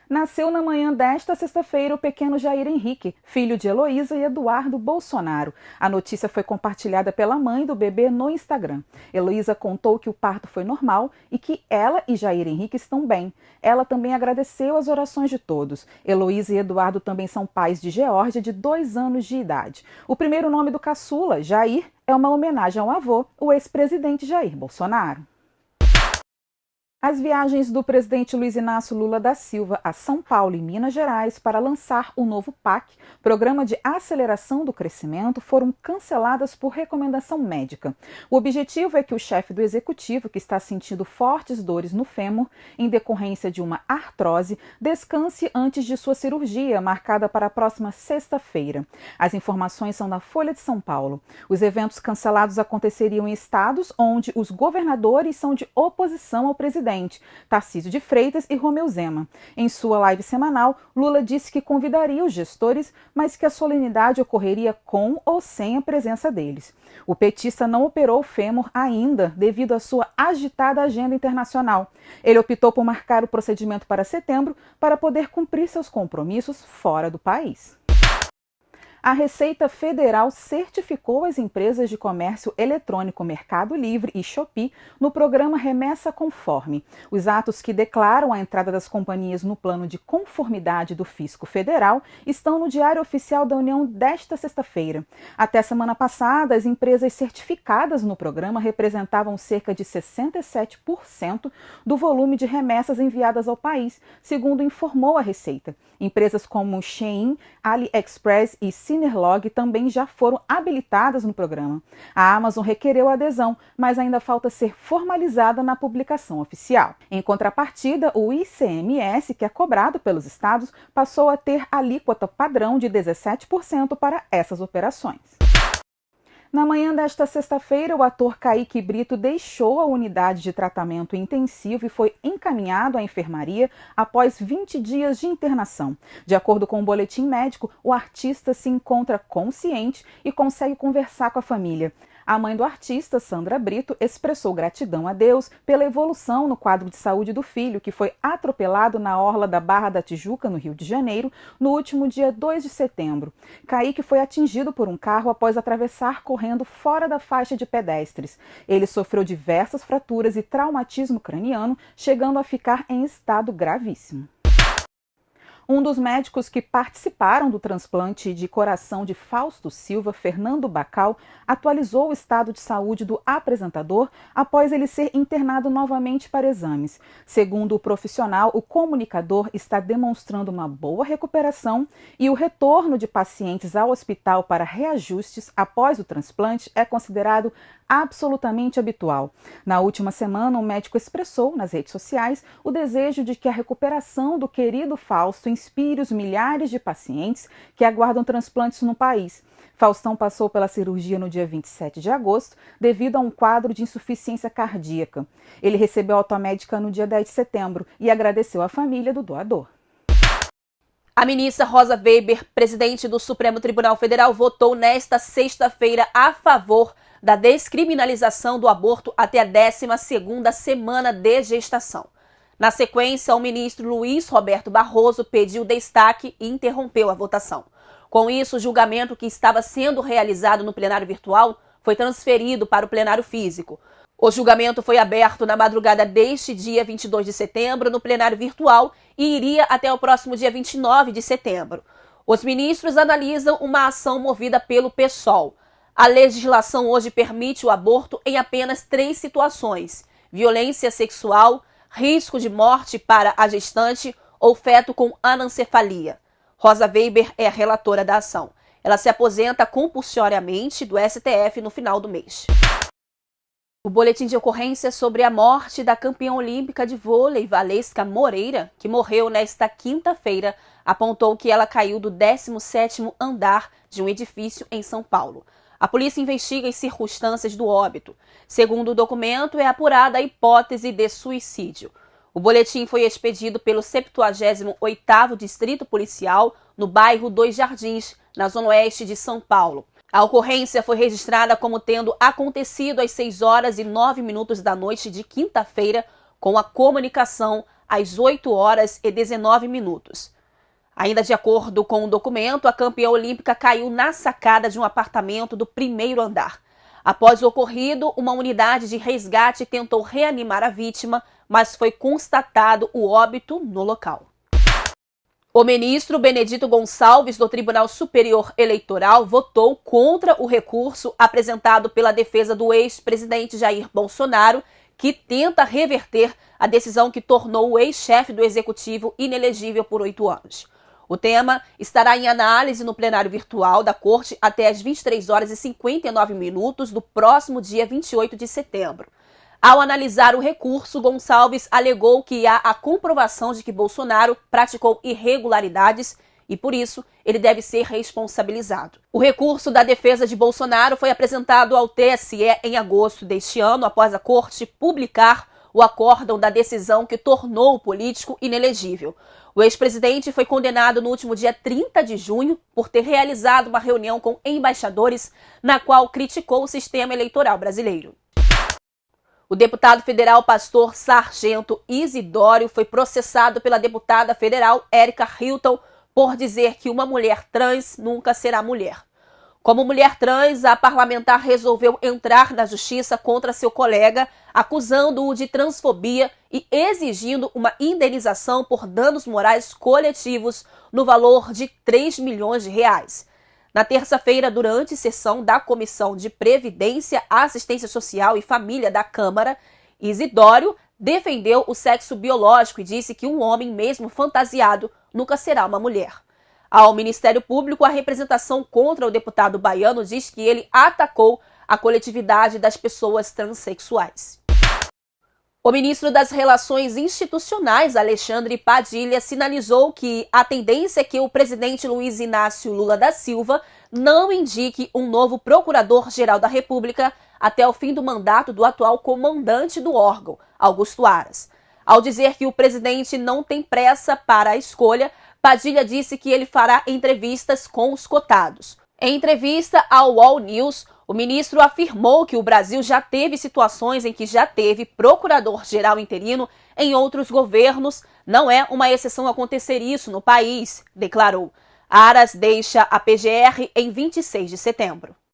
Nasceu na manhã desta sexta-feira o pequeno Jair Henrique, filho de Heloísa e Eduardo Bolsonaro. A notícia foi compartilhada pela mãe do bebê no Instagram. Heloísa contou que o parto foi normal e que ela e Jair Henrique estão bem. Ela também agradeceu as orações de todos. Heloísa e Eduardo também são pais de Geórgia, de 2 anos de idade. O primeiro nome do caçula, Jair, é uma homenagem ao avô, o ex-presidente Jair Bolsonaro. As viagens do presidente Luiz Inácio Lula da Silva a São Paulo e Minas Gerais para lançar o novo PAC, Programa de Aceleração do Crescimento, foram canceladas por recomendação médica. O objetivo é que o chefe do executivo, que está sentindo fortes dores no fêmur em decorrência de uma artrose, descanse antes de sua cirurgia, marcada para a próxima sexta-feira. As informações são da Folha de São Paulo. Os eventos cancelados aconteceriam em estados onde os governadores são de oposição ao presidente, Tarcísio de Freitas e Romeu Zema. Em sua live semanal, Lula disse que convidaria os gestores, mas que a solenidade ocorreria com ou sem a presença deles. O petista não operou o fêmur ainda, devido à sua agitada agenda internacional. Ele optou por marcar o procedimento para setembro para poder cumprir seus compromissos fora do país. A Receita Federal certificou as empresas de comércio eletrônico Mercado Livre e Shopee no programa Remessa Conforme. Os atos que declaram a entrada das companhias no plano de conformidade do Fisco Federal estão no Diário Oficial da União desta sexta-feira. Até semana passada, as empresas certificadas no programa representavam cerca de 67% do volume de remessas enviadas ao país, segundo informou a Receita. Empresas como Shein, AliExpress e Cinerlog também já foram habilitadas no programa. A Amazon requereu adesão, mas ainda falta ser formalizada na publicação oficial. Em contrapartida, o ICMS, que é cobrado pelos estados, passou a ter alíquota padrão de 17% para essas operações. Na manhã desta sexta-feira, o ator Kaique Brito deixou a unidade de tratamento intensivo e foi encaminhado à enfermaria após 20 dias de internação. De acordo com o boletim médico, o artista se encontra consciente e consegue conversar com a família. A mãe do artista, Sandra Brito, expressou gratidão a Deus pela evolução no quadro de saúde do filho, que foi atropelado na orla da Barra da Tijuca, no Rio de Janeiro, no último dia 2 de setembro. Kaique foi atingido por um carro após atravessar correndo fora da faixa de pedestres. Ele sofreu diversas fraturas e traumatismo craniano, chegando a ficar em estado gravíssimo. Um dos médicos que participaram do transplante de coração de Fausto Silva, Fernando Bacal, atualizou o estado de saúde do apresentador após ele ser internado novamente para exames. Segundo o profissional, o comunicador está demonstrando uma boa recuperação e o retorno de pacientes ao hospital para reajustes após o transplante é considerado absolutamente habitual. Na última semana, o médico expressou nas redes sociais o desejo de que a recuperação do querido Fausto inspire os milhares de pacientes que aguardam transplantes no país. Faustão passou pela cirurgia no dia 27 de agosto devido a um quadro de insuficiência cardíaca. Ele recebeu alta médica no dia 10 de setembro e agradeceu à família do doador. A ministra Rosa Weber, presidente do Supremo Tribunal Federal, votou nesta sexta-feira a favor da descriminalização do aborto até a 12ª semana de gestação. Na sequência, o ministro Luiz Roberto Barroso pediu destaque e interrompeu a votação. Com isso, o julgamento que estava sendo realizado no plenário virtual foi transferido para o plenário físico. O julgamento foi aberto na madrugada deste dia 22 de setembro no plenário virtual e iria até o próximo dia 29 de setembro. Os ministros analisam uma ação movida pelo PSOL. A legislação hoje permite o aborto em apenas 3 situações: violência sexual, risco de morte para a gestante ou feto com anencefalia. Rosa Weber é a relatora da ação. Ela se aposenta compulsoriamente do STF no final do mês. O boletim de ocorrência sobre a morte da campeã olímpica de vôlei, Valesca Moreira, que morreu nesta quinta-feira, apontou que ela caiu do 17º andar de um edifício em São Paulo. A polícia investiga as circunstâncias do óbito. Segundo o documento, é apurada a hipótese de suicídio. O boletim foi expedido pelo 78º Distrito Policial no bairro Dois Jardins, na zona oeste de São Paulo. A ocorrência foi registrada como tendo acontecido às 6h09 da noite de quinta-feira, com a comunicação às 8h19. Ainda de acordo com o documento, a campeã olímpica caiu na sacada de um apartamento do primeiro andar. Após o ocorrido, uma unidade de resgate tentou reanimar a vítima, mas foi constatado o óbito no local. O ministro Benedito Gonçalves, do Tribunal Superior Eleitoral, votou contra o recurso apresentado pela defesa do ex-presidente Jair Bolsonaro, que tenta reverter a decisão que tornou o ex-chefe do Executivo inelegível por 8 anos. O tema estará em análise no plenário virtual da Corte até às 23h59 do próximo dia 28 de setembro. Ao analisar o recurso, Gonçalves alegou que há a comprovação de que Bolsonaro praticou irregularidades e, por isso, ele deve ser responsabilizado. O recurso da defesa de Bolsonaro foi apresentado ao TSE em agosto deste ano, após a Corte publicar o acórdão da decisão que tornou o político inelegível. O ex-presidente foi condenado no último dia 30 de junho por ter realizado uma reunião com embaixadores na qual criticou o sistema eleitoral brasileiro. O deputado federal pastor Sargento Isidório foi processado pela deputada federal Érica Hilton por dizer que uma mulher trans nunca será mulher. Como mulher trans, a parlamentar resolveu entrar na justiça contra seu colega, acusando-o de transfobia e exigindo uma indenização por danos morais coletivos no valor de 3 milhões de reais. Na terça-feira, durante sessão da Comissão de Previdência, Assistência Social e Família da Câmara, Isidório defendeu o sexo biológico e disse que um homem, mesmo fantasiado, nunca será uma mulher. Ao Ministério Público, a representação contra o deputado baiano diz que ele atacou a coletividade das pessoas transexuais. O ministro das Relações Institucionais, Alexandre Padilha, sinalizou que a tendência é que o presidente Luiz Inácio Lula da Silva não indique um novo procurador-geral da República até o fim do mandato do atual comandante do órgão, Augusto Aras. Ao dizer que o presidente não tem pressa para a escolha, Padilha disse que ele fará entrevistas com os cotados. Em entrevista ao UOL News, o ministro afirmou que o Brasil já teve situações em que já teve procurador-geral interino em outros governos. Não é uma exceção acontecer isso no país, declarou. Aras deixa a PGR em 26 de setembro.